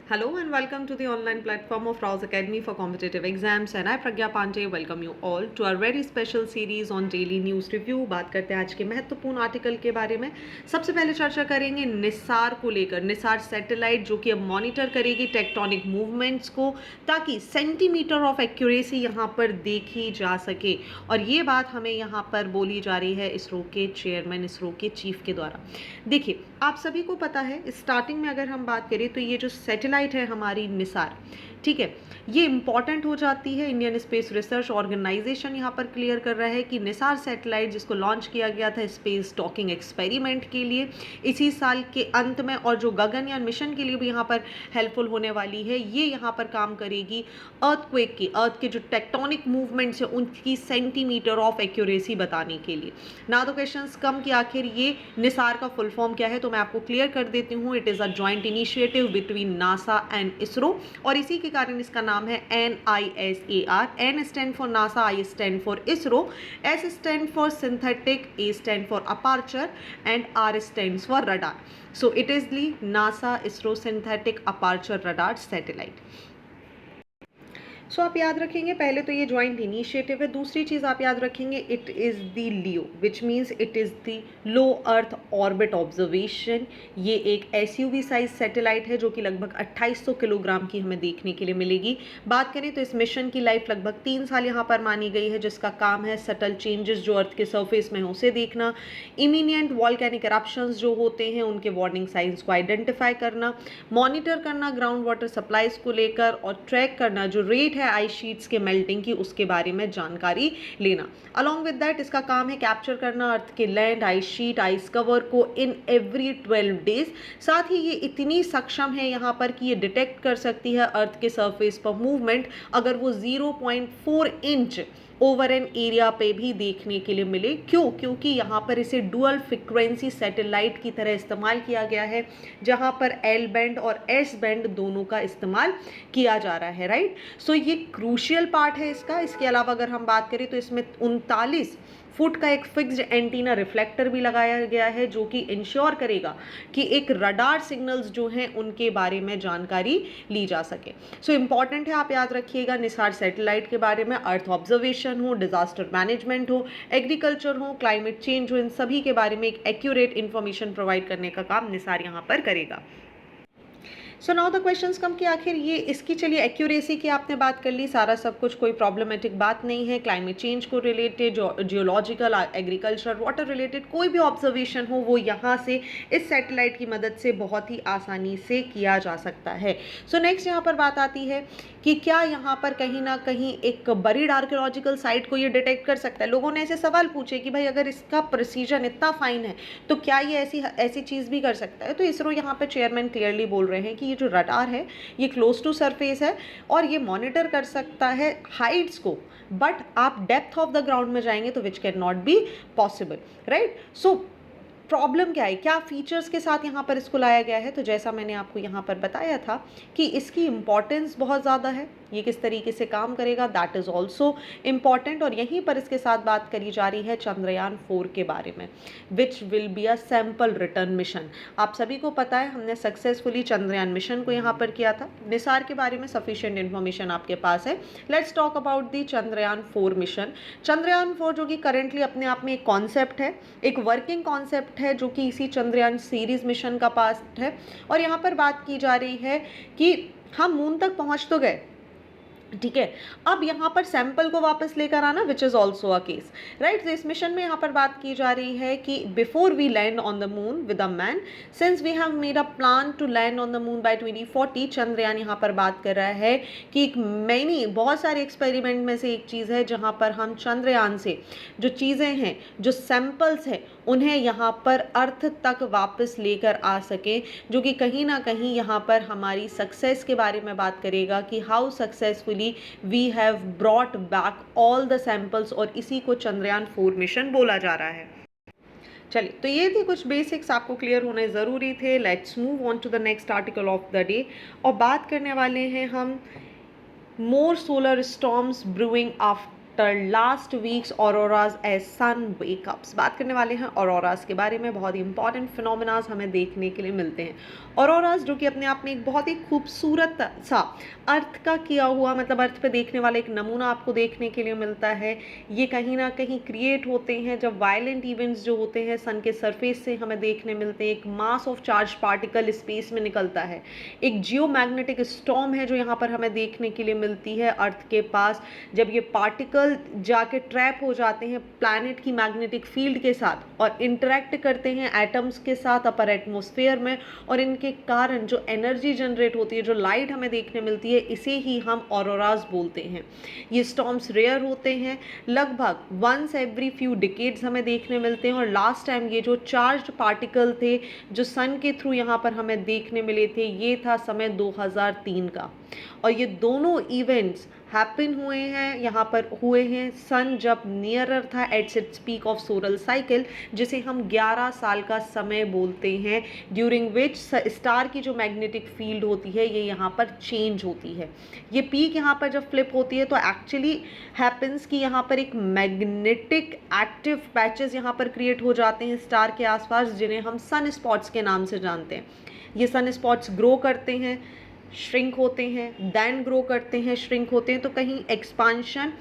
Hello and welcome to the online platform of Rouse Academy for Competitive Exams and I Pragya Pandey welcome you all to our very special series on daily news review। बात करते हैं आज के महत्वपूर्ण article के बारे में। सबसे पहले चर्चा करेंगे निसार को लेकर। निसार सैटेलाइट जो कि अब मॉनिटर करेगी टेक्टोनिक मूवमेंट्स को ताकि सेंटीमीटर ऑफ एक्यूरेसी यहाँ पर देखी जा सके और ये बात हमें यहाँ पर बोली जा रही है इसरो के चेयरमैन, इसरो के चीफ के द्वारा। देखिए आप सभी को पता है स्टार्टिंग में अगर हम बात करें तो ये जो सैटेलाइट है हमारी निसार, ठीक है, ये इंपॉर्टेंट हो जाती है। इंडियन स्पेस रिसर्च ऑर्गेनाइजेशन यहाँ पर क्लियर कर रहा है कि निसार सैटेलाइट जिसको लॉन्च किया गया था स्पेस डॉकिंग एक्सपेरिमेंट के लिए इसी साल के अंत में और जो गगनयान मिशन के लिए भी यहाँ पर हेल्पफुल होने वाली है, ये यहाँ पर काम करेगी अर्थक्वेक की, अर्थ के जो टेक्टोनिक मूवमेंट्स है उनकी सेंटीमीटर ऑफ एक्यूरेसी बताने के लिए। ना तो क्वेश्चन कम कि आखिर ये निसार का फुल फॉर्म क्या है, तो मैं आपको क्लियर कर देती हूँ। It is a joint initiative between NASA and ISRO और इसी के कारण इसका नाम है NISAR। N stand for NASA, I stand for ISRO, S stand for synthetic, A stand for aperture and R stand for radar. So it is the NASA ISRO synthetic aperture radar satellite. सो आप याद रखेंगे पहले तो ये ज्वाइंट इनिशिएटिव है। दूसरी चीज़ आप याद रखेंगे it is the Leo which means it is the low earth orbit observation. ये एक SUV साइज सैटेलाइट है जो कि लगभग 2800 किलोग्राम की हमें देखने के लिए मिलेगी। बात करें तो इस मिशन की लाइफ लगभग 3 साल यहाँ पर मानी गई है, जिसका काम है सटल चेंजेस जो अर्थ के सरफेस में उसे देखना, इमिनिएंट वॉल्केनिक करप्शंस जो होते हैं उनके वार्निंग साइंस को आइडेंटिफाई करना, मॉनिटर करना ग्राउंड वाटर सप्लाईज को लेकर और ट्रैक करना जो रेट आइस शीट्स के मेल्टिंग की उसके बारे में जानकारी लेना। अलॉन्ग विद दैट इसका काम है कैप्चर करना अर्थ के land, ice sheet, ice cover को इन एवरी 12 डेज। साथ ही ये इतनी सक्षम है यहाँ पर कि ये डिटेक्ट कर सकती है अर्थ के सरफेस पर मूवमेंट अगर वो 0.4 इंच ओवर एन एरिया पे भी देखने के लिए मिले। क्यों? क्योंकि यहाँ पर इसे डुअल फ्रिक्वेंसी सैटेलाइट की तरह इस्तेमाल किया गया है, जहाँ पर L बैंड और S बैंड दोनों का इस्तेमाल किया जा रहा है, राइट। सो ये क्रूशियल पार्ट है इसका। इसके अलावा अगर हम बात करें तो इसमें 39 फुट का एक फिक्स्ड एंटीना रिफ्लेक्टर भी लगाया गया है जो कि इंश्योर करेगा कि एक रडार सिग्नल्स जो हैं उनके बारे में जानकारी ली जा सके। सो इंपॉर्टेंट है, आप याद रखिएगा निसार सैटेलाइट के बारे में अर्थ ऑब्जर्वेशन हो, डिजास्टर मैनेजमेंट हो, एग्रीकल्चर हो, क्लाइमेट चेंज हो, इन सभी के बारे में एक एक्यूरेट इंफॉर्मेशन प्रोवाइड करने का काम निसार यहाँ पर करेगा। सो नाउ द क्वेश्चंस कम कि आखिर ये इसकी, चलिए एक्यूरेसी की आपने बात कर ली, सारा सब कुछ कोई प्रॉब्लमेटिक बात नहीं है। क्लाइमेट चेंज को related, geological, agriculture, water related कोई भी ऑब्जर्वेशन हो वो यहाँ से इस सैटेलाइट की मदद से बहुत ही आसानी से किया जा सकता है। सो नेक्स्ट यहाँ पर बात आती है कि क्या यहाँ पर कहीं ना कहीं एक बरीड आर्कियोलॉजिकल साइट को ये डिटेक्ट कर सकता है। लोगों ने ऐसे सवाल पूछे कि भाई अगर इसका प्रिसीजन इतना फाइन है तो क्या ये ऐसी चीज़ भी कर सकता है। तो इसरो यहाँ पर चेयरमैन क्लियरली बोल रहे हैं कि ये जो रडार है ये क्लोज टू सरफेस है और ये मॉनिटर कर सकता है हाइट्स को, बट आप डेप्थ ऑफ द ग्राउंड में जाएंगे तो which can not be possible, right. So problem क्या है, क्या फीचर्स के साथ यहाँ पर इसको लाया गया है, तो जैसा मैंने आपको यहाँ पर बताया था कि इसकी इंपॉर्टेंस बहुत ज़्यादा है। ये किस तरीके से काम करेगा दैट इज़ ऑल्सो इम्पॉर्टेंट। और यहीं पर इसके साथ बात करी जा रही है चंद्रयान 4 के बारे में, which will be a sample return mission. आप सभी को पता है हमने सक्सेसफुली चंद्रयान मिशन को यहाँ पर किया था। निसार के बारे में सफिशिएंट इन्फॉर्मेशन आपके पास है। Let's talk about the Chandrayaan 4 mission. Chandrayaan 4 जो कि करेंटली अपने आप में एक कॉन्सेप्ट है, एक वर्किंग कॉन्सेप्ट है जो कि इसी चंद्रयान सीरीज मिशन का पार्ट है। और यहाँ पर बात की जा रही है कि हम मून तक पहुँच तो गए, ठीक है, अब यहाँ पर सैंपल को वापस लेकर आना which is also a case, right. तो इस मिशन में यहाँ पर बात की जा रही है कि before we land on the moon with a man, since we have made a plan to land on the moon by 2040, Chandrayaan यहाँ पर बात कर रहा है कि एक बहुत सारे एक्सपेरिमेंट में से एक चीज़ है जहाँ पर हम चंद्रयान से जो चीज़ें हैं, जो सैंपल्स हैं, उन्हें यहाँ पर अर्थ तक वापस लेकर आ सकें, जो कि कहीं ना कहीं यहाँ पर हमारी सक्सेस के बारे में बात करेगा कि how successfully we have brought back all the samples, और इसी को चंद्रयान 4 मिशन बोला जा रहा है। चलिए, तो ये थे कुछ बेसिक्स आपको क्लियर होने ज़रूरी थे। Let's move on to the next article of the day और बात करने वाले हैं हम more solar storms brewing after last weeks auroras as sun wake ups. बात करने वाले हैं ऑरोराज के बारे में। बहुत ही इंपॉर्टेंट फिनोमेनाज हमें देखने के लिए मिलते हैं। ऑरोराज जो कि अपने आप में एक बहुत ही खूबसूरत सा अर्थ का किया हुआ, मतलब अर्थ पे देखने वाला एक नमूना आपको देखने के लिए मिलता है। ये कहीं ना कहीं क्रिएट होते हैं जब वायलेंट इवेंट्स जो होते हैं सन के सरफेस से हमें देखने मिलते हैं। एक mass of charge particle space में निकलता है, एक जियोमैग्नेटिक स्टॉर्म है जो यहाँ पर हमें देखने के लिए मिलती है अर्थ के पास। जब ये पार्टिकल जाके ट्रैप हो जाते हैं प्लैनेट की मैग्नेटिक फील्ड के साथ और इंटरेक्ट करते हैं एटम्स के साथ अपर एटमॉस्फेयर में, और इनके कारण जो एनर्जी जनरेट होती है, जो लाइट हमें देखने मिलती है, इसे ही हम ऑरोराज बोलते हैं। ये स्टॉर्म्स रेयर होते हैं, लगभग वंस एवरी फ्यू डिकेड्स हमें देखने मिलते हैं। और लास्ट टाइम ये जो चार्ज्ड पार्टिकल थे जो सन के थ्रू यहाँ पर हमें देखने मिले थे, ये था समय 2003 का। और ये दोनों इवेंट्स हैपन हुए हैं, यहाँ पर हुए हैं सन जब नियरर था at its peak of solar cycle, जिसे हम 11 साल का समय बोलते हैं, ड्यूरिंग विच स्टार की जो मैग्नेटिक फील्ड होती है ये यहाँ पर चेंज होती है। ये पीक यहाँ पर जब फ्लिप होती है तो एक्चुअली हैपन्स कि यहाँ पर एक मैग्नेटिक एक्टिव पैचेस यहाँ पर क्रिएट हो जाते हैं स्टार के आसपास, जिन्हें हम सन स्पॉट्स के नाम से जानते हैं। ये सन स्पॉट्स ग्रो करते हैं, श्रिंक होते हैं, देन ग्रो करते हैं, श्रिंक होते हैं, तो कहीं एक्सपांशन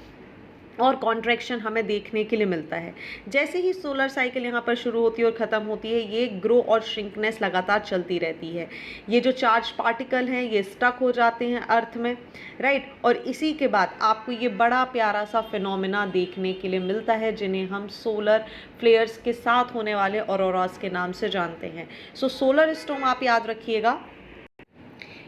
और कॉन्ट्रैक्शन हमें देखने के लिए मिलता है। जैसे ही सोलर साइकिल यहाँ पर शुरू होती है और ख़त्म होती है, ये ग्रो और श्रिंकनेस लगातार चलती रहती है। ये जो चार्ज पार्टिकल हैं ये स्टक हो जाते हैं अर्थ में, राइट। और इसी के बाद आपको ये बड़ा प्यारा सा फिनोमेना देखने के लिए मिलता है जिन्हें हम सोलर फ्लेयर्स के साथ होने वाले ऑरोरास के नाम से जानते हैं। सो सोलर स्टॉर्म आप याद रखिएगा,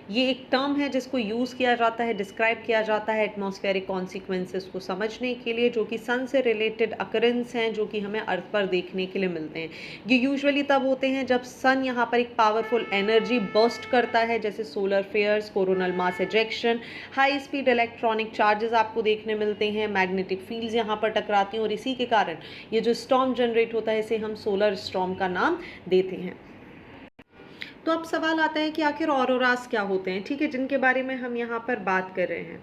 ये एक टर्म है जिसको यूज़ किया जाता है, डिस्क्राइब किया जाता है एटमॉस्फेरिक कॉन्सिक्वेंसेस को समझने के लिए, जो कि सन से रिलेटेड अकरेंस हैं जो कि हमें अर्थ पर देखने के लिए मिलते हैं। ये यूजुअली तब होते हैं जब सन यहाँ पर एक पावरफुल एनर्जी बर्स्ट करता है, जैसे solar flares, coronal mass ejection, high speed electronic charges आपको देखने मिलते हैं, मैग्नेटिक फील्ड्स यहाँ पर टकराती हैं, और इसी के कारण ये जो स्टॉर्म जनरेट होता है इसे हम सोलर स्टॉर्म का नाम देते हैं। तो अब सवाल आता है कि आखिर ऑरोरास क्या होते हैं, ठीक है, जिनके बारे में हम यहाँ पर बात कर रहे हैं।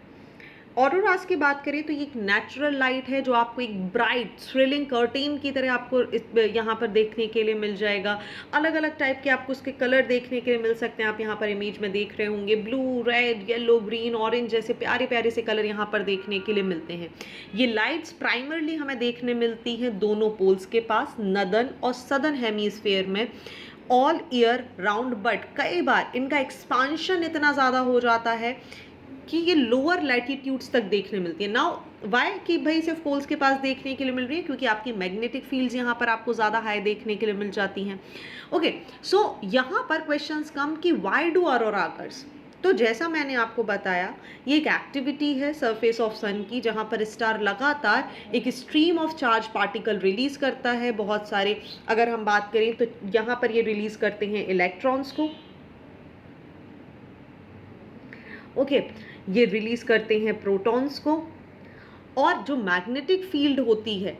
ऑरोरास की बात करें तो ये एक नेचुरल लाइट है जो आपको एक ब्राइट थ्रिलिंग कर्टेन की तरह आपको यहाँ पर देखने के लिए मिल जाएगा। अलग अलग टाइप के आपको उसके कलर देखने के लिए मिल सकते हैं। आप यहाँ पर इमेज में देख रहे होंगे blue, red, yellow, green, orange जैसे प्यारे प्यारे से कलर यहाँ पर देखने के लिए मिलते हैं। ये लाइट्स प्राइमरली हमें देखने मिलती हैं दोनों पोल्स के पास, नदर्न और सदर्न हेमीस्फेयर में, ऑल ईयर राउंड, बट कई बार इनका एक्सपांशन इतना ज़्यादा हो जाता है कि ये लोअर लैटिट्यूड्स तक देखने मिलती है। नाउ वाई कि भाई सिर्फ पोल्स के पास देखने के लिए मिल रही है, क्योंकि आपकी मैग्नेटिक फील्ड्स यहाँ पर आपको ज़्यादा हाई देखने के लिए मिल जाती हैं। ओके, सो यहाँ पर क्वेश्चंस कम कि वाई डू ऑरोरा अकर्स। तो जैसा मैंने आपको बताया, ये एक एक्टिविटी है सरफेस ऑफ सन की, जहाँ पर स्टार लगातार एक stream of charge particle release करता है बहुत सारे। अगर हम बात करें तो यहाँ पर ये रिलीज करते हैं इलेक्ट्रॉन्स को, ओके, ये रिलीज करते हैं प्रोटॉन्स को, और जो मैग्नेटिक फील्ड होती है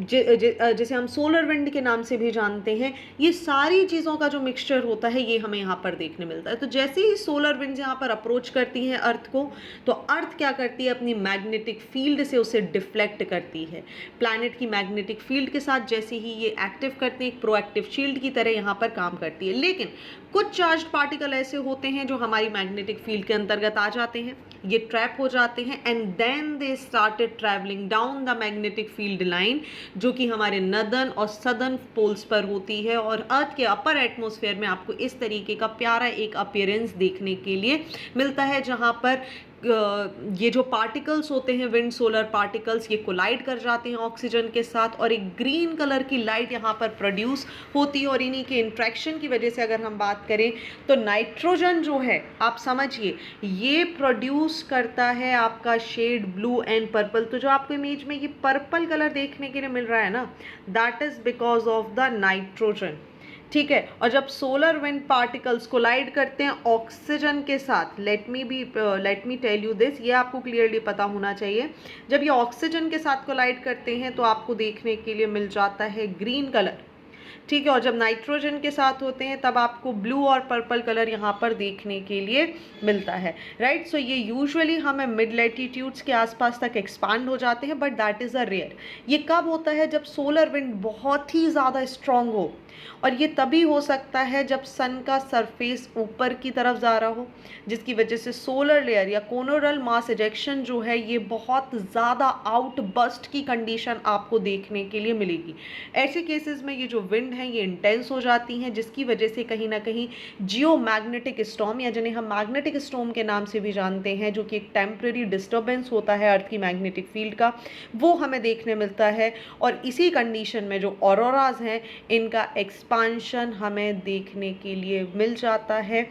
जिसे हम सोलर विंड के नाम से भी जानते हैं, ये सारी चीज़ों का जो मिक्सचर होता है ये हमें यहाँ पर देखने मिलता है। तो जैसे ही सोलर विंड यहाँ पर अप्रोच करती हैं अर्थ को, तो अर्थ क्या करती है, अपनी मैग्नेटिक फील्ड से उसे डिफ्लेक्ट करती है। प्लैनेट की मैग्नेटिक फील्ड के साथ जैसे ही ये एक्टिव करते हैं, एक प्रोएक्टिव शील्ड की तरह यहाँ पर काम करती है। लेकिन कुछ चार्ज पार्टिकल ऐसे होते हैं जो हमारी मैग्नेटिक फील्ड के अंतर्गत आ जाते हैं, ये ट्रैप हो जाते हैं, and then they started travelling down the magnetic field line, जो कि हमारे नदर्न और सदर्न पोल्स पर होती है, और अर्थ के अपर एटमॉस्फेयर में आपको इस तरीके का प्यारा एक अपीयरेंस देखने के लिए मिलता है, जहां पर ये जो पार्टिकल्स होते हैं विंड सोलर पार्टिकल्स, ये कोलाइड कर जाते हैं ऑक्सीजन के साथ, और एक ग्रीन कलर की लाइट यहाँ पर प्रोड्यूस होती है। और इन्हीं के इंट्रैक्शन की वजह से अगर हम बात करें तो नाइट्रोजन जो है, आप समझिए, ये प्रोड्यूस करता है आपका शेड ब्लू एंड पर्पल। तो जो आपको इमेज में ये पर्पल कलर देखने के लिए मिल रहा है ना, that is because of the nitrogen, ठीक है। और जब सोलर विंड पार्टिकल्स कोलाइड करते हैं ऑक्सीजन के साथ, let me tell you this, ये आपको क्लियरली पता होना चाहिए, जब ये ऑक्सीजन के साथ कोलाइड करते हैं तो आपको देखने के लिए मिल जाता है ग्रीन कलर, ठीक है, और जब नाइट्रोजन के साथ होते हैं तब आपको ब्लू और पर्पल कलर यहाँ पर देखने के लिए मिलता है, राइट। सो ये यूजुअली हमें मिड लैटिट्यूड्स के आसपास तक एक्सपांड हो जाते हैं, but that is a rare. ये कब होता है? जब सोलर विंड बहुत ही ज़्यादा स्ट्रांग हो, और ये तभी हो सकता है जब सन का सरफेस ऊपर की तरफ जा रहा हो, जिसकी वजह से सोलर लेयर या कोरोनल मास इजेक्शन जो है ये बहुत ज़्यादा आउटबस्ट की कंडीशन आपको देखने के लिए मिलेगी। ऐसे केसेस में ये जो विंड है ये इंटेंस हो जाती हैं, जिसकी वजह से कहीं ना कहीं जियो मैग्नेटिक स्टॉर्म, या जिन्हें हम मैग्नेटिक स्टॉर्म के नाम से भी जानते हैं, जो कि एक टेम्पररी डिस्टर्बेंस होता है अर्थ की मैग्नेटिक फील्ड का, वो हमें देखने मिलता है। और इसी कंडीशन में जो ऑरोराज हैं इनका एक्सपांशन हमें देखने के लिए मिल जाता है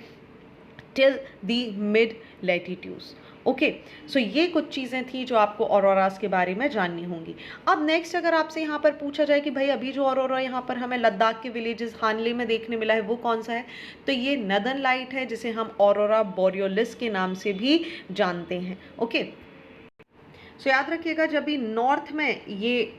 till the mid latitudes. Okay, so ये कुछ चीज़ें थी जो आपको ऑरोरास के बारे में जाननी होंगी। अब नेक्स्ट अगर आपसे यहाँ पर पूछा जाए कि भाई अभी जो ऑरोरा यहाँ पर हमें लद्दाख के विलेजेस हानले में देखने मिला है वो कौन सा है, तो ये नदर्न लाइट है, जिसे हम ऑरोरा बोरियोलिस के नाम से भी जानते हैं। ओके, सो याद रखिएगा जब भी नॉर्थ में ये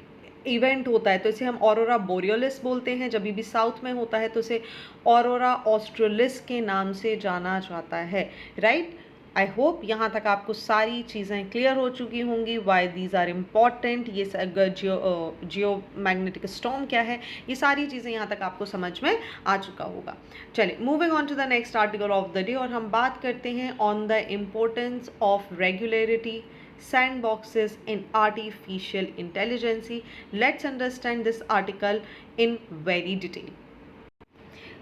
इवेंट होता है तो इसे हम ऑरोरा बोरियोलिस बोलते हैं, जब भी साउथ में होता है तो इसे ऑरोरा ऑस्ट्रेलिस के नाम से जाना जाता है, राइट। आई होप यहाँ तक आपको सारी चीज़ें क्लियर हो चुकी होंगी, वाई दीज आर इम्पॉर्टेंट, ये जियो मैग्नेटिक स्टॉर्म क्या है, ये सारी चीज़ें यहाँ तक आपको समझ में आ चुका होगा। चलिए moving on to the next article of the day, और हम बात करते हैं on the importance of regularity sandboxes in artificial intelligence. Let's understand this article in very detail.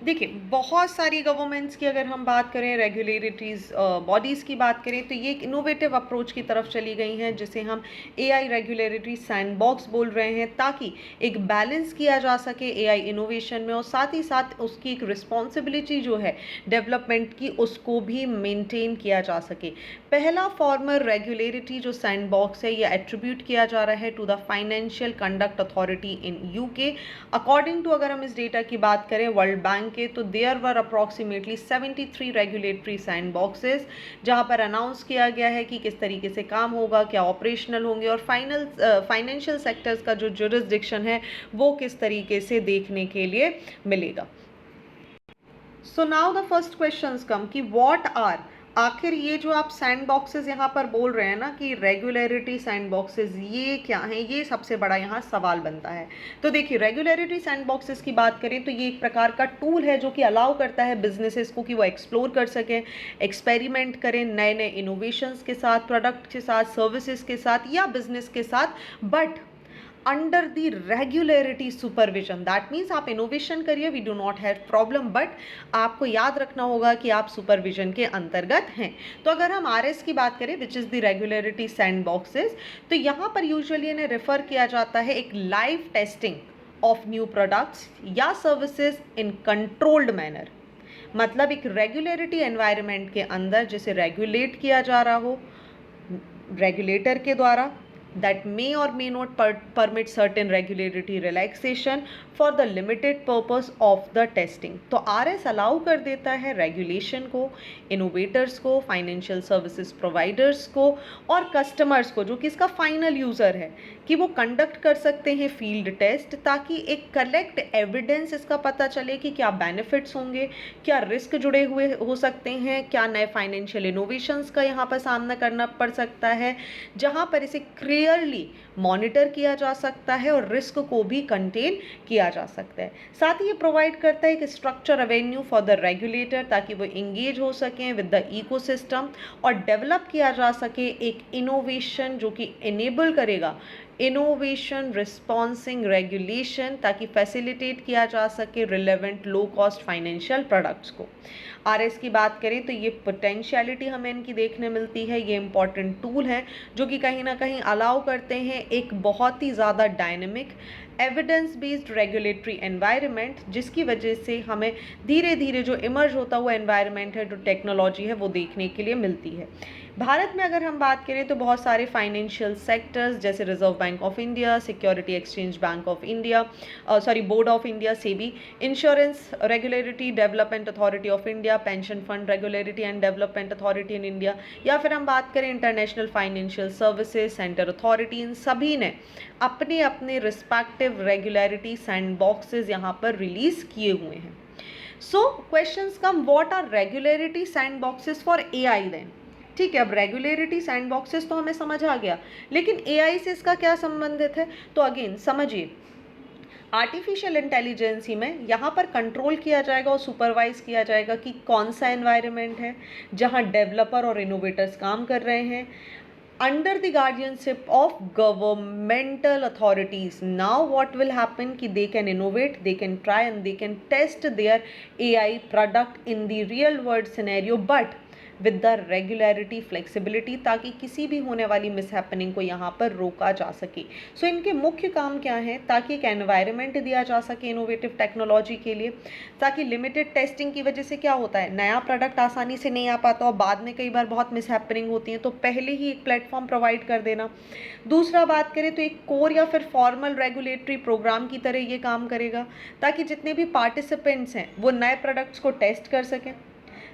देखिए, बहुत सारी गवर्नमेंट्स की अगर हम बात करें, रेगुलेटरीज बॉडीज़ की बात करें, तो ये एक इनोवेटिव अप्रोच की तरफ चली गई हैं, जिसे हम एआई रेगुलेटरी सैंडबॉक्स बोल रहे हैं, ताकि एक बैलेंस किया जा सके एआई इनोवेशन में, और साथ ही साथ उसकी एक रिस्पॉन्सिबिलिटी जो है डेवलपमेंट की, उसको भी मेंटेन किया जा सके। पहला फॉर्मल रेगुलेटरी जो सैंडबॉक्स है ये एट्रीब्यूट किया जा रहा है to the financial conduct authority in UK. According to, अगर हम इस डेटा की बात करें वर्ल्ड बैंक के, तो देयर वर अप्रॉक्सीमेटली 73 रेगुलेटरी सैंडबॉक्सेस, जहां पर अनाउंस किया गया है कि किस तरीके से काम होगा, क्या ऑपरेशनल होंगे, और फाइनेंशियल सेक्टर्स का जो जुरिस्डिक्शन है वो किस तरीके से देखने के लिए मिलेगा। So now the first questions come कि व्हाट आर, आखिर ये जो आप सैंड बॉक्सेस यहाँ पर बोल रहे हैं ना कि रेगुलरिटी सैंड बॉक्सेस, ये क्या हैं, ये सबसे बड़ा यहाँ सवाल बनता है। तो देखिए, रेगुलरिटी सैंड बॉक्सेस की बात करें तो ये एक प्रकार का टूल है जो कि अलाउ करता है बिजनेसेस को कि वो एक्सप्लोर कर सकें, एक्सपेरिमेंट करें नए नए इनोवेशंस के साथ, प्रोडक्ट के साथ, सर्विसेज के साथ या बिजनेस के साथ, but under the regularity supervision. That means आप इनोवेशन करिए, we do not have problem, but आपको याद रखना होगा कि आप सुपरविजन के अंतर्गत हैं। तो अगर हम आरएस की बात करें, विच इज़ द रेगुलरिटी सैंडबॉक्सेस, तो यहाँ पर यूजुअली इन्हें रेफर किया जाता है एक live testing of new products या सर्विसेज इन कंट्रोल्ड मैनर। मतलब एक रेगुलरिटी एनवायरनमेंट के अंदर जिसे रेगुलेट किया जा रहा हो रेगुलेटर के द्वारा, that may or may not permit certain regulatory relaxation for the limited purpose of the testing। तो RS अलाउ कर देता है रेगुलेशन को, इनोवेटर्स को, फाइनेंशियल सर्विसेज प्रोवाइडर्स को और कस्टमर्स को, जो कि इसका फाइनल यूज़र है, कि वो कंडक्ट कर सकते हैं फील्ड टेस्ट, ताकि एक कलेक्ट एविडेंस इसका पता चले कि क्या बेनिफिट्स होंगे, क्या रिस्क जुड़े हुए हो सकते हैं, क्या नए फाइनेंशियल इनोवेशंस का यहाँ पर सामना करना पड़ सकता है, जहाँ पर इसे क्लियरली मॉनिटर किया जा सकता है और रिस्क को भी कंटेन किया जा सकता है। साथ ही ये प्रोवाइड करता है एक structure Avenue for the regulator, ताकि वो इंगेज हो सकें विद द इकोसिस्टम और डेवलप किया जा सके एक इनोवेशन जो कि इनेबल करेगा इनोवेशन रिस्पॉन्सिंग रेगुलेशन, ताकि फैसिलिटेट किया जा सके relevant low cost financial products को। आरएस की बात करें तो ये पोटेंशियलिटी हमें इनकी देखने मिलती है, ये इंपॉर्टेंट टूल है जो कि कहीं ना कहीं अलाउ करते हैं एक बहुत ही ज़्यादा dynamic evidence based regulatory environment, जिसकी वजह से हमें धीरे धीरे जो इमर्ज होता हुआ एनवायरनमेंट है, जो टेक्नोलॉजी है, वो देखने के लिए मिलती है। भारत में अगर हम बात करें तो बहुत सारे फाइनेंशियल सेक्टर्स जैसे Reserve Bank of India, security exchange bank of India, board of India, SEBI, insurance regulatory development authority of India, pension fund regulatory and development authority in India, या फिर हम बात करें international financial services centre authority, इन सभी ने अपने अपने रिस्पेक्टिव इनोवेटिव रेगुलरिटी सैंडबॉक्सेस यहाँ पर रिलीज किए हुए हैं. So questions come, what are regularity sandboxes for AI then. ठीक है, अब रेगुलरिटी सैंडबॉक्सेस तो हमें समझ आ गया, लेकिन एआई से इसका क्या संबंधित है? तो अगेन समझिए, आर्टिफिशियल इंटेलिजेंसी में यहाँ पर कंट्रोल किया जाएगा और सुपरवाइज किया जाएगा कि कौन सा एनवायरनमेंट है जहाँ डेवलपर और इनोवेटर्स काम कर रहे हैं under the guardianship of governmental authorities. Now what will happen कि they can innovate, they can try and they can test their AI product in the real world scenario, but with the regularity flexibility, ताकि किसी भी होने वाली mishappening को यहाँ पर रोका जा सके. सो इनके मुख्य काम क्या है? ताकि एक एनवायरनमेंट दिया जा सके इनोवेटिव टेक्नोलॉजी के लिए, ताकि लिमिटेड टेस्टिंग की वजह से क्या होता है, नया प्रोडक्ट आसानी से नहीं आ पाता और बाद में कई बार बहुत मिसहैपनिंग होती है, तो पहले ही एक प्लेटफॉर्म प्रोवाइड कर देना. दूसरा बात करें तो एक कोर या फिर फॉर्मल रेगुलेटरी प्रोग्राम की तरह ये काम करेगा, ताकि जितने भी पार्टिसिपेंट्स हैं वो नए प्रोडक्ट्स को टेस्ट कर सकें,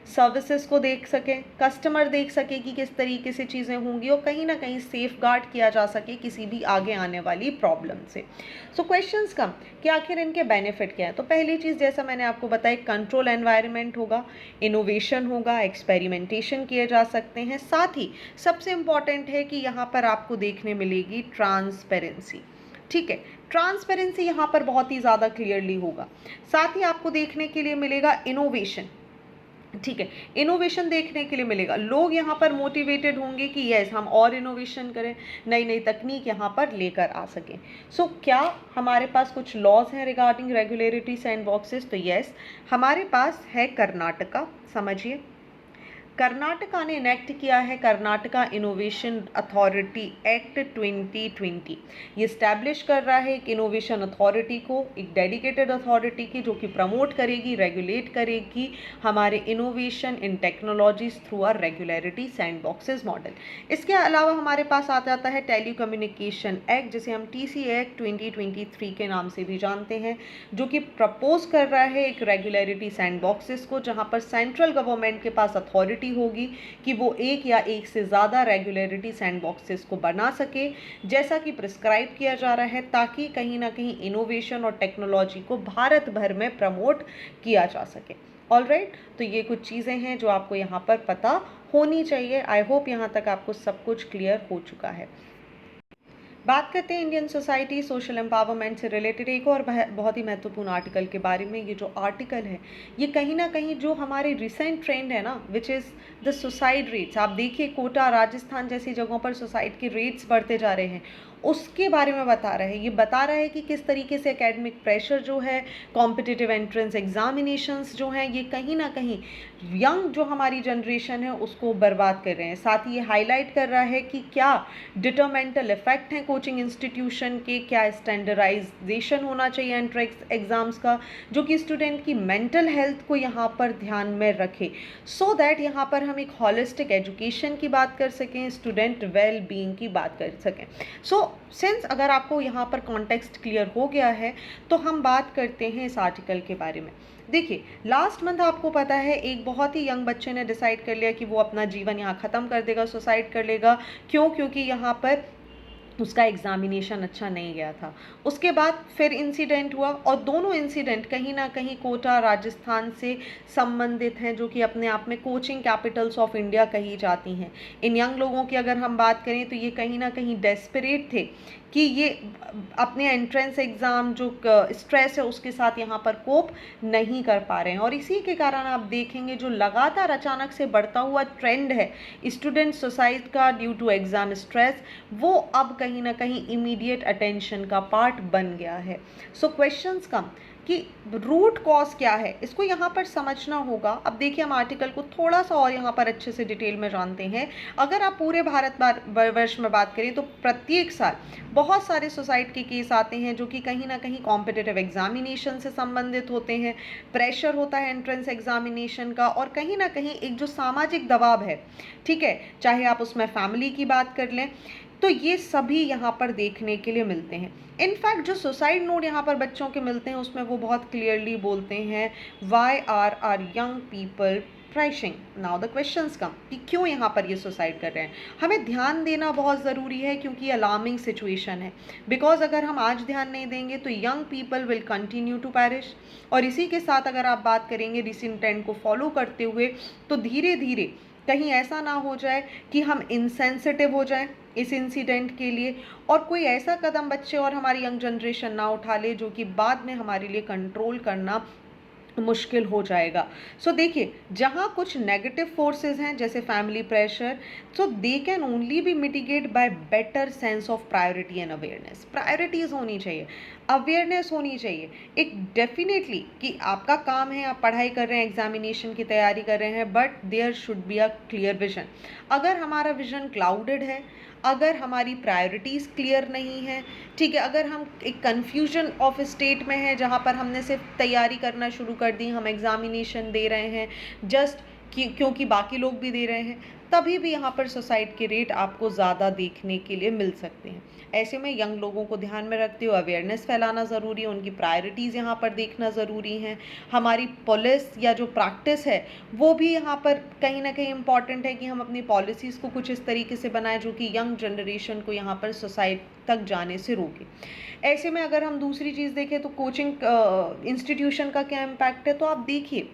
सर्विसेज को देख सकें, कस्टमर देख सके कि किस तरीके से चीज़ें होंगी और कहीं ना कहीं सेफ गार्ड किया जा सके किसी भी आगे आने वाली प्रॉब्लम से. सो क्वेश्चंस कम कि आखिर इनके बेनिफिट क्या है. तो पहली चीज़ जैसा मैंने आपको बताया, कंट्रोल एनवायरनमेंट होगा, इनोवेशन होगा, एक्सपेरिमेंटेशन किए जा सकते हैं. साथ ही सबसे इम्पॉर्टेंट है कि यहाँ पर आपको देखने मिलेगी ट्रांसपेरेंसी. ठीक है, ट्रांसपेरेंसी यहाँ पर बहुत ही ज़्यादा क्लियरली होगा. साथ ही आपको देखने के लिए मिलेगा इनोवेशन. ठीक है, इनोवेशन देखने के लिए मिलेगा, लोग यहाँ पर मोटिवेटेड होंगे कि यस हम और इनोवेशन करें, नई नई तकनीक यहाँ पर लेकर आ सकें. सो क्या हमारे पास कुछ लॉज हैं रिगार्डिंग रेगुलेटरी सैंडबॉक्सेस? तो यस, हमारे पास है कर्नाटका. समझिए, कर्नाटका ने इनेक्ट किया है कर्नाटका इनोवेशन अथॉरिटी एक्ट 2020. ये स्टैब्लिश कर रहा है एक इनोवेशन अथॉरिटी को, एक डेडिकेटेड अथॉरिटी की, जो कि प्रमोट करेगी, रेगुलेट करेगी हमारे innovation in technologies through our regularity sandboxes model. इसके अलावा हमारे पास आ जाता है टेलीकम्युनिकेशन एक्ट, जिसे हम TC एक्ट 2023 के नाम से भी जानते हैं, जो कि प्रपोज कर रहा है एक रेगुलरिटी सैंडबॉक्सेस को, जहाँ पर सेंट्रल गवर्नमेंट के पास अथॉरिटी होगी कि वो एक या एक से ज़्यादा रेगुलरिटी सैंडबॉक्सेस को बना सके, जैसा कि प्रिस्क्राइब किया जा रहा है, ताकि कहीं ना कहीं इनोवेशन और टेक्नोलॉजी को भारत भर में प्रमोट किया जा सके. ऑलराइट, तो ये कुछ चीज़ें हैं जो आपको यहाँ पर पता होनी चाहिए. आई होप यहाँ तक आपको सब कुछ क्लियर हो चुका है. बात करते हैं इंडियन सोसाइटी सोशल एम्पावरमेंट से रिलेटेड एक और बहुत ही महत्वपूर्ण आर्टिकल के बारे में. ये जो आर्टिकल है ये कहीं ना कहीं जो हमारे रिसेंट ट्रेंड है ना, विच इज़ द सुसाइड रेट्स. आप देखिए कोटा, राजस्थान जैसी जगहों पर सुसाइड के रेट्स बढ़ते जा रहे हैं, उसके बारे में बता रहा है. ये बता रहा है कि किस तरीके से एकेडमिक प्रेशर जो है, कॉम्पिटिटिव एंट्रेंस एग्जामिनेशंस जो हैं, ये कहीं ना कहीं यंग जो हमारी जनरेशन है उसको बर्बाद कर रहे हैं. साथ ही ये हाईलाइट कर रहा है कि क्या डिटरमेंटल इफेक्ट हैं कोचिंग इंस्टीट्यूशन के, क्या स्टैंडर्डाइजेशन होना चाहिए एंट्रेंस एग्जाम्स का, जो कि स्टूडेंट की मेंटल हेल्थ को यहाँ पर ध्यान में रखे, सो दैट यहाँ पर हम एक हॉलिस्टिक एजुकेशन की बात कर सकें, स्टूडेंट वेल बीइंग की बात कर सकें. सो सिंस अगर आपको यहाँ पर कॉन्टेक्स्ट क्लियर हो गया है तो हम बात करते हैं इस आर्टिकल के बारे में. देखिए, लास्ट मंथ आपको पता है एक बहुत ही यंग बच्चे ने डिसाइड कर लिया कि वो अपना जीवन यहाँ ख़त्म कर देगा, सुसाइड कर लेगा. क्यों? क्योंकि यहाँ पर उसका एग्जामिनेशन अच्छा नहीं गया था. उसके बाद फिर इंसिडेंट हुआ और दोनों इंसिडेंट कहीं ना कहीं कोटा, राजस्थान से संबंधित हैं, जो कि अपने आप में कोचिंग कैपिटल्स ऑफ इंडिया कही जाती हैं. इन यंग लोगों की अगर हम बात करें तो ये कहीं ना कहीं डेस्परेट थे कि ये अपने एंट्रेंस एग्ज़ाम जो स्ट्रेस है उसके साथ यहाँ पर कोप नहीं कर पा रहे हैं. और इसी के कारण आप देखेंगे जो लगातार अचानक से बढ़ता हुआ ट्रेंड है स्टूडेंट सुसाइड का ड्यू टू एग्ज़ाम स्ट्रेस, वो अब कहीं ना कहीं इमीडिएट अटेंशन का पार्ट बन गया है. सो क्वेश्चंस कम कि रूट कॉज क्या है, इसको यहाँ पर समझना होगा. अब देखिए, हम आर्टिकल को थोड़ा सा और यहाँ पर अच्छे से डिटेल में जानते हैं. अगर आप पूरे भारत वर्ष में बात करें तो प्रत्येक साल बहुत सारे सुसाइड के केस आते हैं, जो कि कहीं ना कहीं कॉम्पिटिटिव एग्जामिनेशन से संबंधित होते हैं. प्रेशर होता है एंट्रेंस एग्जामिनेशन का, और कहीं ना कहीं एक जो सामाजिक दबाव है, ठीक है, चाहे आप उसमें फैमिली की बात कर लें, तो ये सभी यहाँ पर देखने के लिए मिलते हैं. इनफैक्ट जो सुसाइड नोट यहाँ पर बच्चों के मिलते हैं उसमें वो बहुत क्लियरली बोलते हैं, why are young people crashing. Now the questions come कि क्यों यहाँ पर ये सुसाइड कर रहे हैं. हमें ध्यान देना बहुत ज़रूरी है क्योंकि अलार्मिंग सिचुएशन है. बिकॉज अगर हम आज ध्यान नहीं देंगे तो young people will continue to perish. और इसी के साथ अगर आप बात करेंगे रिसेंट ट्रेंड को फॉलो करते हुए तो धीरे धीरे कहीं ऐसा ना हो जाए कि हम इनसेंसिटिव हो जाएं इस इंसिडेंट के लिए और कोई ऐसा कदम बच्चे और हमारी यंग जनरेशन ना उठा ले जो कि बाद में हमारे लिए कंट्रोल करना मुश्किल हो जाएगा. सो देखिए जहाँ कुछ नेगेटिव फोर्सेस हैं जैसे family pressure, so they can only be mitigate by better sense of priority and awareness. Priorities होनी चाहिए, अवेयरनेस होनी चाहिए एक डेफिनेटली कि आपका काम है, आप पढ़ाई कर रहे हैं, एग्जामिनेशन की तैयारी कर रहे हैं, but there should be a clear vision. अगर हमारा विजन क्लाउडेड है, अगर हमारी प्रायोरिटीज़ क्लियर नहीं है, ठीक है, अगर हम एक कन्फ्यूजन ऑफ स्टेट में है जहाँ पर हमने सिर्फ तैयारी करना शुरू कर दी, हम एग्जामिनेशन दे रहे हैं जस्ट क्योंकि बाकी लोग भी दे रहे हैं, तभी भी यहाँ पर सुसाइड के रेट आपको ज़्यादा देखने के लिए मिल सकते हैं. ऐसे में यंग लोगों को ध्यान में रखते हुए अवेयरनेस फैलाना ज़रूरी है, उनकी प्रायोरिटीज़ यहाँ पर देखना ज़रूरी है. हमारी पुलिस या जो प्रैक्टिस है वो भी यहाँ पर कहीं ना कहीं इम्पॉर्टेंट है कि हम अपनी पॉलिसीज़ को कुछ इस तरीके से बनाएं जो कि यंग जनरेशन को यहाँ पर सुसाइड तक जाने से रोके. ऐसे में अगर हम दूसरी चीज़ देखें तो कोचिंग इंस्टीट्यूशन का क्या इम्पैक्ट है, तो आप देखिए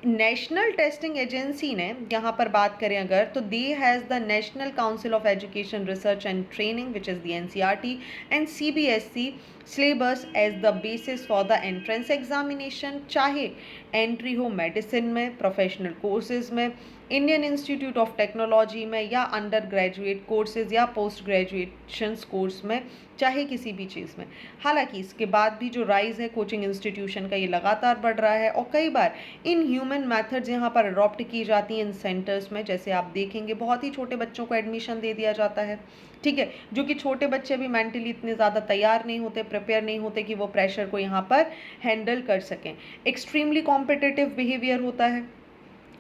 नेशनल टेस्टिंग एजेंसी ने यहाँ पर बात करें अगर तो they has the national council of education research and training which is the NCERT and CBSE syllabus as the basis for the entrance examination. चाहे एंट्री हो मेडिसिन में, प्रोफेशनल कोर्सेज में, इंडियन इंस्टीट्यूट ऑफ टेक्नोलॉजी में या under graduate courses या post graduation course में, चाहे किसी भी चीज़ में. हालांकि इसके बाद भी जो राइज है कोचिंग इंस्टीट्यूशन का ये लगातार बढ़ रहा है और कई बार इन ह्यूमन मेथड्स यहाँ पर अडॉप्ट की जाती हैं इन सेंटर्स में. जैसे आप देखेंगे बहुत ही छोटे बच्चों को एडमिशन दे दिया जाता है, ठीक है, जो कि छोटे बच्चे भी मेंटली इतने ज़्यादा तैयार नहीं होते, प्रिपेयर नहीं होते कि वो प्रेशर को यहाँ पर हैंडल कर सकें. एक्सट्रीमली कॉम्पिटिटिव बिहेवियर होता है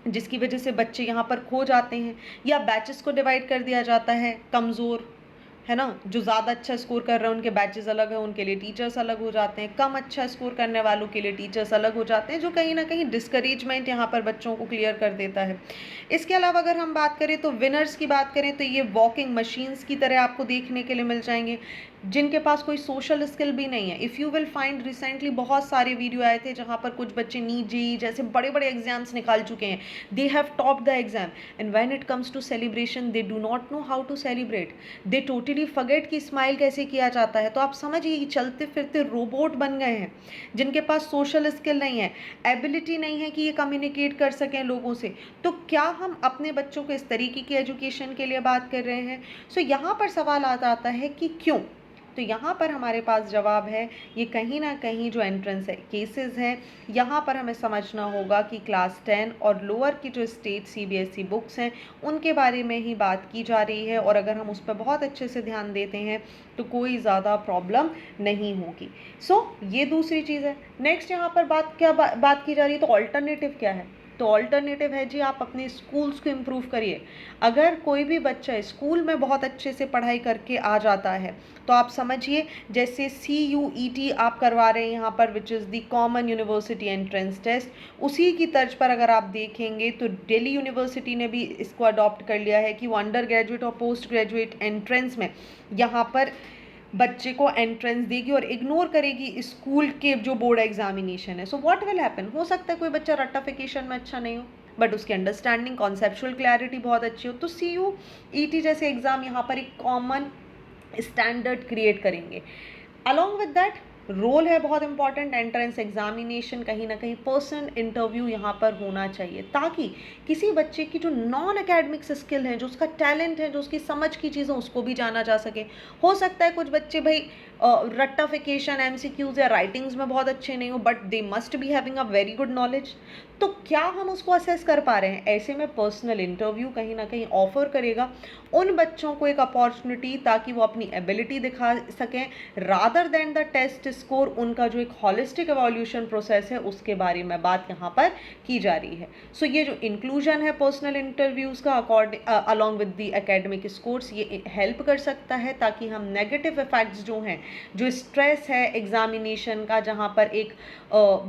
जिसकी वजह से बच्चे यहाँ पर खो जाते हैं या बैचेस को डिवाइड कर दिया जाता है. कमज़ोर है ना, जो ज़्यादा अच्छा स्कोर कर रहे हैं उनके बैचेस अलग है, उनके लिए टीचर्स अलग हो जाते हैं. कम अच्छा स्कोर करने वालों के लिए टीचर्स अलग हो जाते हैं, जो कहीं ना कहीं डिस्करेजमेंट यहाँ पर बच्चों को क्लियर कर देता है. इसके अलावा अगर हम बात करें तो विनर्स की बात करें तो ये वॉकिंग मशीन्स की तरह आपको देखने के लिए मिल जाएंगे जिनके पास कोई सोशल स्किल भी नहीं है. If you will find recently बहुत सारे वीडियो आए थे जहाँ पर कुछ बच्चे नीट जेईई जैसे बड़े बड़े एग्जाम्स निकाल चुके हैं, they have top the exam and when it comes to celebration they do not know how to celebrate. They totally forget कि स्माइल कैसे किया जाता है. तो आप समझिए चलते फिरते रोबोट बन गए हैं जिनके पास सोशल स्किल नहीं है, एबिलिटी नहीं है कि ये कम्युनिकेट कर सकें लोगों से. तो क्या हम अपने बच्चों को इस तरीके की एजुकेशन के लिए बात कर रहे हैं? सो यहाँ पर सवाल आता है कि क्यों. तो यहाँ पर हमारे पास जवाब है ये कहीं ना कहीं जो एंट्रेंस केसेस हैं यहाँ पर हमें समझना होगा कि क्लास 10 और लोअर की जो स्टेट CBSE बुक्स हैं उनके बारे में ही बात की जा रही है और अगर हम उस पर बहुत अच्छे से ध्यान देते हैं तो कोई ज़्यादा प्रॉब्लम नहीं होगी. सो ये दूसरी चीज़ है. नेक्स्ट यहाँ पर बात की जा रही है तो ऑल्टरनेटिव क्या है. तो ऑल्टरनेटिव है जी आप अपने स्कूल्स को इम्प्रूव करिए. अगर कोई भी बच्चा स्कूल में बहुत अच्छे से पढ़ाई करके आ जाता है तो आप समझिए जैसे CUET आप करवा रहे हैं यहाँ पर which is the common university entrance test, उसी की तर्ज पर अगर आप देखेंगे तो दिल्ली यूनिवर्सिटी ने भी इसको अडॉप्ट कर लिया है कि वो अंडर ग्रेजुएट और पोस्ट ग्रेजुएट एंट्रेंस में यहाँ पर बच्चे को एंट्रेंस देगी और इग्नोर करेगी स्कूल के जो बोर्ड एग्जामिनेशन है. सो व्हाट विल हैपन, हो सकता है कोई बच्चा रट्टाफिकेशन में अच्छा नहीं हो बट उसकी अंडरस्टैंडिंग कॉन्सेप्चुअल क्लैरिटी बहुत अच्छी हो. तो CUET जैसे एग्ज़ाम यहाँ पर एक कॉमन स्टैंडर्ड क्रिएट करेंगे. अलॉन्ग विद दैट रोल है बहुत इंपॉर्टेंट एंट्रेंस एग्जामिनेशन, कहीं ना कहीं पर्सनल इंटरव्यू यहाँ पर होना चाहिए ताकि किसी बच्चे की जो नॉन एकेडमिक्स स्किल है, जो उसका टैलेंट है, जो उसकी समझ की चीज़ें उसको भी जाना जा सके. हो सकता है कुछ बच्चे भाई रट्टाफिकेशन MCQs या राइटिंग्स में बहुत अच्छे नहीं हो but they must be having a very good knowledge. तो क्या हम उसको असेस कर पा रहे हैं? ऐसे में पर्सनल इंटरव्यू कहीं ना कहीं ऑफर करेगा उन बच्चों को एक अपॉर्चुनिटी ताकि वो अपनी एबिलिटी दिखा सकें rather than the test score. उनका जो एक हॉलिस्टिक एवोल्यूशन प्रोसेस है उसके बारे में बात यहाँ पर की जा रही है. सो ये जो इंक्लूजन है पर्सनल इंटरव्यूज़ का along with the academic scores ये हेल्प कर सकता है ताकि हम नेगेटिव इफेक्ट्स जो हैं, जो स्ट्रेस है एग्जामिनेशन का, जहाँ पर एक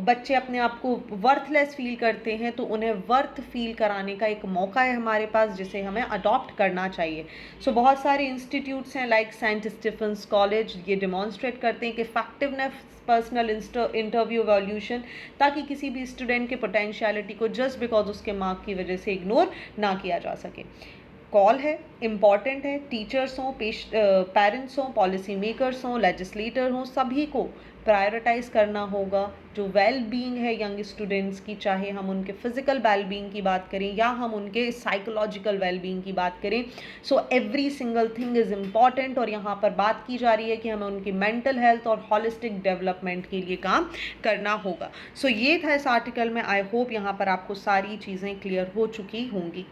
बच्चे अपने आप को वर्थलेस फील करते हैं तो उन्हें वर्थ फील कराने का एक मौका है हमारे पास, जिसे हमें अडॉप्ट करना चाहिए। सो बहुत सारे इंस्टीट्यूट्स हैं लाइक सेंट स्टीफेंस कॉलेज, ये डिमॉन्स्ट्रेट करते हैं कि इफेक्टिवनेस पर्सनल इंटरव्यू वैल्यूएशन, ताकि किसी भी स्टूडेंट के पोटेंशियलिटी को जस्ट बिकॉज उसके मार्क की वजह से इग्नोर ना किया जा सके। कॉल है, इम्पॉर्टेंट है, टीचर्स हों, पेरेंट्स हों, पॉलिसी मेकर्स हों, लेजिस्लेटर हों, सभी को प्रायोरिटाइज करना होगा जो वेल बीइंग है यंग स्टूडेंट्स की, चाहे हम उनके फिजिकल वेल बीइंग की बात करें या हम उनके साइकोलॉजिकल वेल बीइंग की बात करें। So every single thing is important, और यहाँ पर बात की जा रही है कि हमें उनकी मेंटल हेल्थ और हॉलिस्टिक डेवलपमेंट के लिए काम करना होगा। सो ये था इस आर्टिकल में। आई होप यहाँ पर आपको सारी चीज़ें क्लियर हो चुकी होंगी।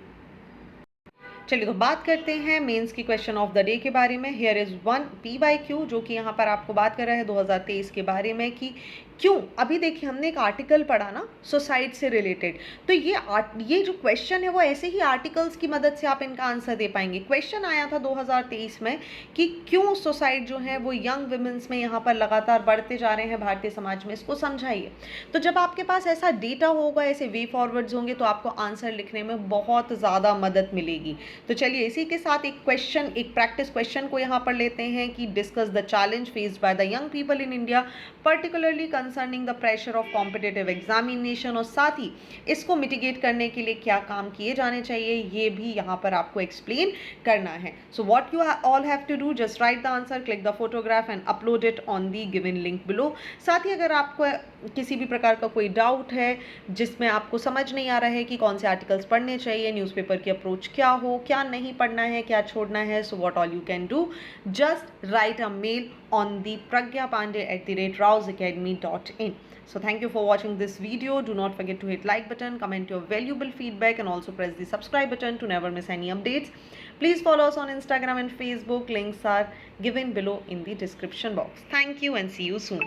चलिए तो बात करते हैं मेंस की क्वेश्चन ऑफ द डे के बारे में। हियर इज वन PYQ जो कि यहाँ पर आपको बात कर रहा है 2023 के बारे में कि क्यों। अभी देखिए हमने एक आर्टिकल पढ़ा ना सुसाइड से रिलेटेड, तो ये जो क्वेश्चन है वो ऐसे ही आर्टिकल्स की मदद से आप इनका आंसर दे पाएंगे। क्वेश्चन आया था 2023 में कि क्यों सुसाइड जो है वो यंग वुमेन्स में यहाँ पर लगातार बढ़ते जा रहे हैं भारतीय समाज में, इसको समझाइए। तो जब आपके पास ऐसा डेटा होगा, ऐसे वे फॉरवर्ड्स होंगे, तो आपको आंसर लिखने में बहुत ज़्यादा मदद मिलेगी। तो चलिए इसी के साथ एक प्रैक्टिस क्वेश्चन को यहाँ पर लेते हैं कि discuss the challenge faced by the young people in India particularly concerning the pressure of competitive examination, और साथ ही इसको मिटिगेट करने के लिए क्या काम किए जाने चाहिए ये भी यहाँ पर आपको एक्सप्लेन करना है। So what you all have to do, just write the answer, click the photograph and upload it on the given link below. साथ ही अगर आपको किसी भी प्रकार का कोई डाउट है जिसमें आपको समझ नहीं आ रहा है कि कौन से आर्टिकल्स पढ़ने चाहिए, न्यूज़पेपर की अप्रोच क्या हो, क्या नहीं पढ़ना है, क्या छोड़ना है, so what all you can do, just write a mail on the pragyapande@rausacademy.in. So thank you for watching this video. Do not forget to hit like button, comment your valuable feedback and also press the subscribe button to never miss any updates. Please follow us on Instagram and Facebook. Links are given below in the description box. Thank you and see you soon.